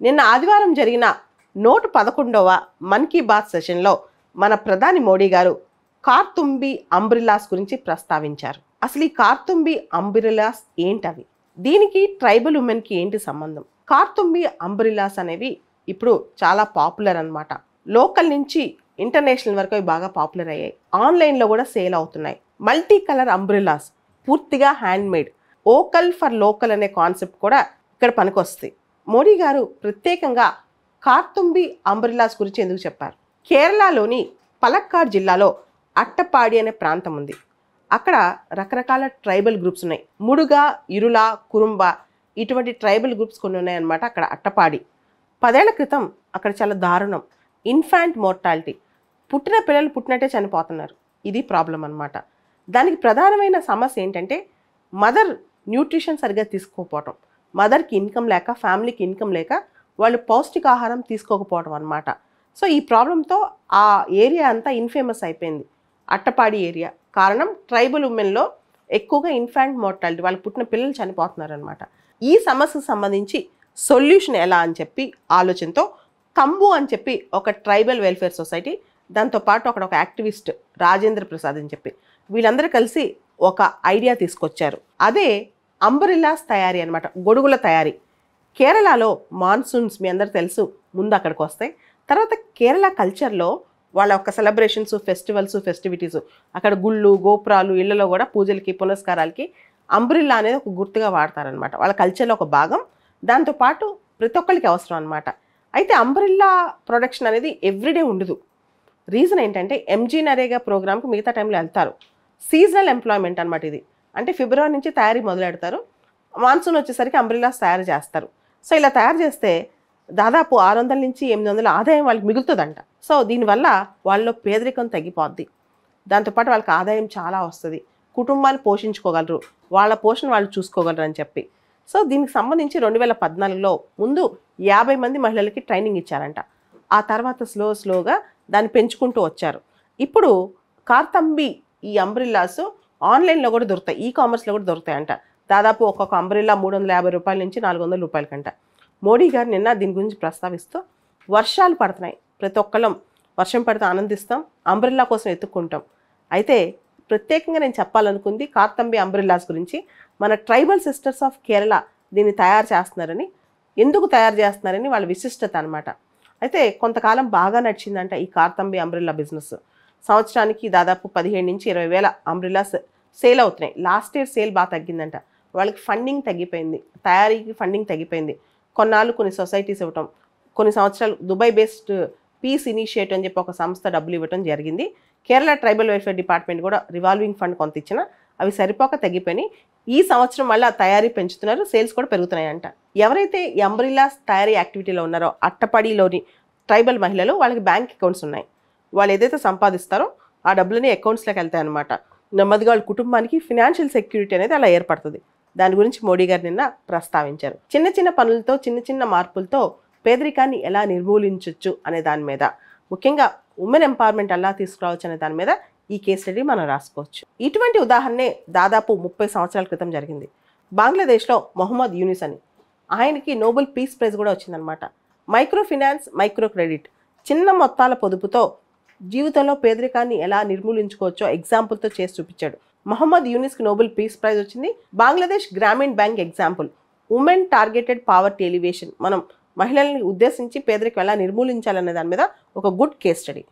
నిన్న ఆదివారం జరిగిన 111వ మన్ కీ బాత్ సెషన్లో మన ప్రధాని మోడీ గారు కార్తుంబి అంబ్రిల్లాస్ గురించి ప్రస్తావించారు. అసలు ఈ కార్తుంబి అంబ్రిల్లాస్ ఏంటవి, దీనికి ట్రైబల్ ఉమెన్కి ఏంటి సంబంధం? కార్తుంబి అంబ్రిల్లాస్ అనేవి ఇప్పుడు చాలా పాపులర్ అన్నమాట. లోకల్ నుంచి ఇంటర్నేషనల్ వరకు అవి బాగా పాపులర్ అయ్యాయి. ఆన్లైన్లో కూడా సేల్ అవుతున్నాయి. మల్టీ కలర్ అంబ్రిల్లాస్, పూర్తిగా hand made, vocal for local అనే కాన్సెప్ట్ కూడా ఇక్కడ పనికొస్తాయి. మోడీ గారు ప్రత్యేకంగా కార్తుంబి అంబ్రిల్లాస్ గురించి ఎందుకు చెప్పారు? కేరళలోని పలక్కాడ్ జిల్లాలో అట్టపాడి అనే ప్రాంతం ఉంది. అక్కడ రకరకాల ట్రైబల్ గ్రూప్స్ ఉన్నాయి. ముడుగా, ఇరుల, కురుంబ ఇటువంటి ట్రైబల్ గ్రూప్స్ కొన్ని ఉన్నాయన్నమాట. అక్కడ అట్టపాడి 10 ఏళ్ల క్రితం అక్కడ చాలా దారుణం, ఇన్ఫాంట్ మోర్టాలిటీ, పుట్టిన పిల్లలు పుట్టినట్టే చనిపోతున్నారు. ఇది ప్రాబ్లం అన్నమాట. దానికి ప్రధానమైన సమస్య ఏంటంటే మదర్ న్యూట్రిషన్ సరిగ్గా తీసుకోకపోవటం, మదర్కి ఇన్కమ్ లేక, ఫ్యామిలీకి ఇన్కమ్ లేక వాళ్ళు పౌష్టికాహారం తీసుకోకపోవడం అన్నమాట. సో ఈ ప్రాబ్లంతో ఆ ఏరియా అంతా ఇన్ఫేమస్ అయిపోయింది, అట్టపాడి ఏరియా. కారణం ట్రైబల్ ఉమెన్లో ఎక్కువగా ఇన్ఫాంట్ మోర్టాలిటీ, వాళ్ళు పుట్టిన పిల్లలు చనిపోతున్నారు అనమాట. ఈ సమస్యకు సంబంధించి సొల్యూషన్ ఎలా అని చెప్పి ఆలోచనతో తంబు అని చెప్పి ఒక ట్రైబల్ వెల్ఫేర్ సొసైటీ, దాంతోపాటు అక్కడ ఒక యాక్టివిస్ట్ రాజేంద్ర ప్రసాద్ అని చెప్పి వీళ్ళందరూ కలిసి ఒక ఐడియా తీసుకొచ్చారు. అదే అంబ్రిల్లాస్ తయారీ అనమాట, గొడుగుల తయారీ. కేరళలో మాన్సూన్స్ మీ అందరూ తెలుసు, ముందు అక్కడికి వస్తాయి. తర్వాత కేరళ కల్చర్లో వాళ్ళ యొక్క సెలబ్రేషన్స్, ఫెస్టివల్స్, ఫెస్టివిటీస్, అక్కడ గుళ్ళు, గోపురాలు, ఇళ్లలో కూడా పూజలకి, పునస్కారాలకి అంబ్రిల్లా అనేది ఒక గుర్తుగా వాడతారనమాట. వాళ్ళ కల్చర్లో ఒక భాగం, దాంతోపాటు ప్రతి ఒక్కరికి అవసరం అనమాట. అయితే అంబ్రిల్లా ప్రొడక్షన్ అనేది ఎవ్రీడే ఉండదు. రీజన్ ఏంటంటే ఎంజీ నరేగా ప్రోగ్రామ్కి మిగతా టైంలో వెళ్తారు. సీజనల్ ఎంప్లాయ్మెంట్ అనమాట ఇది. అంటే ఫిబ్రవరి నుంచి తయారీ మొదలెడతారు, మాన్సూన్ వచ్చేసరికి అంబ్రిల్లాస్ తయారు చేస్తారు. సో ఇలా తయారు చేస్తే దాదాపు 600 నుంచి 800 ఆదాయం వాళ్ళకి మిగులుతుందంట. సో దీనివల్ల వాళ్ళలో పేదరికం తగ్గిపోద్ది, దాంతోపాటు వాళ్ళకి ఆదాయం చాలా వస్తుంది, కుటుంబాన్ని పోషించుకోగలరు, వాళ్ళ పోషణ వాళ్ళు చూసుకోగలరు అని చెప్పి. సో దీనికి సంబంధించి 2014లో ముందు 50 మంది మహిళలకి ట్రైనింగ్ ఇచ్చారంట. ఆ తర్వాత స్లోగా దాన్ని పెంచుకుంటూ వచ్చారు. ఇప్పుడు కార్తంబి ఈ అంబ్రిల్లాస్ ఆన్లైన్లో కూడా దొరుకుతాయి, ఈ కామర్స్లో కూడా దొరుకుతాయంట. దాదాపు ఒక్కొక్క అంబ్రిల్లా 350 రూపాయల నుంచి 400 రూపాయల కంట. మోడీ గారు నిన్న దీని గురించి ప్రస్తావిస్తూ, వర్షాలు పడుతున్నాయి, ప్రతి ఒక్కళ్ళం వర్షం పడితే ఆనందిస్తాం, అంబ్రిల్లా కోసం ఎత్తుక్కుంటాం. అయితే ప్రత్యేకంగా నేను చెప్పాలనుకుంది కార్తంబి అంబ్రిల్లాస్ గురించి. మన ట్రైబల్ సిస్టర్స్ ఆఫ్ కేరళ దీన్ని తయారు చేస్తున్నారని, ఎందుకు తయారు చేస్తున్నారని వాళ్ళ విశిష్టత అనమాట. అయితే కొంతకాలం బాగా నడిచిందంట ఈ కార్తంబి అంబ్రిల్లా బిజినెస్. సంవత్సరానికి దాదాపు 15 నుంచి 20 వేల అంబ్రిల్లాస్ సేల్ అవుతున్నాయి. లాస్ట్ ఇయర్ సేల్ బాగా తగ్గిందంట. వాళ్ళకి ఫండింగ్ తగ్గిపోయింది, తయారీకి ఫండింగ్ తగ్గిపోయింది. కొన్నాళ్ళు కొన్ని సొసైటీస్ ఇవ్వటం, కొన్ని సంవత్సరాలు దుబాయ్ బేస్డ్ పీస్ ఇనిషియేటివ్ అని చెప్పి ఒక సంస్థ డబ్బులు ఇవ్వటం జరిగింది. కేరళ ట్రైబల్ వెల్ఫేర్ డిపార్ట్మెంట్ కూడా రివాల్వింగ్ ఫండ్ కొంత ఇచ్చినా అవి సరిపోక తగ్గిపోయినాయి. ఈ సంవత్సరం వల్ల తయారీ పెంచుతున్నారు, సేల్స్ కూడా పెరుగుతున్నాయంట. ఎవరైతే ఈ అంబ్రిల్లాస్ తయారీ యాక్టివిటీలో ఉన్నారో అట్టపడిలోని ట్రైబల్ మహిళలు, వాళ్ళకి బ్యాంక్ అకౌంట్స్ ఉన్నాయి. వాళ్ళు ఏదైతే సంపాదిస్తారో ఆ డబ్బులని అకౌంట్స్లోకి వెళ్తాయి అనమాట. నెమ్మదిగా వాళ్ళ కుటుంబానికి ఫినాన్షియల్ సెక్యూరిటీ అనేది అలా ఏర్పడుతుంది. దాని గురించి మోడీ గారు నిన్న ప్రస్తావించారు. చిన్న చిన్న పనులతో, చిన్న చిన్న మార్పులతో పేదరికాన్ని ఎలా నిర్మూలించవచ్చు అనే దాని మీద, ముఖ్యంగా ఉమెన్ ఎంపవర్మెంట్ ఎలా తీసుకురావచ్చు అనే దాని మీద ఈ కేస్ స్టడీ మనం రాసుకోవచ్చు. ఇటువంటి ఉదాహరణే దాదాపు 30 సంవత్సరాల క్రితం జరిగింది. బంగ్లాదేశ్లో మొహమ్మద్ యూనిస్ అని, ఆయనకి నోబెల్ పీస్ ప్రైజ్ కూడా వచ్చిందనమాట. మైక్రో ఫినాన్స్, మైక్రో క్రెడిట్, చిన్న మొత్తాల పొదుపుతో జీవితంలో పేదరికాన్ని ఎలా నిర్మూలించుకోవచ్చో ఎగ్జాంపుల్తో చేసి చూపించాడు. మొహమ్మద్ యూనిస్కి నోబెల్ పీస్ ప్రైజ్ వచ్చింది. Bangladesh Grameen bank example, women targeted poverty elevation, మనం మహిళల్ని ఉద్దేశించి పేదరికం ఎలా నిర్మూలించాలనే దాని మీద ఒక గుడ్ కేస్ స్టడీ.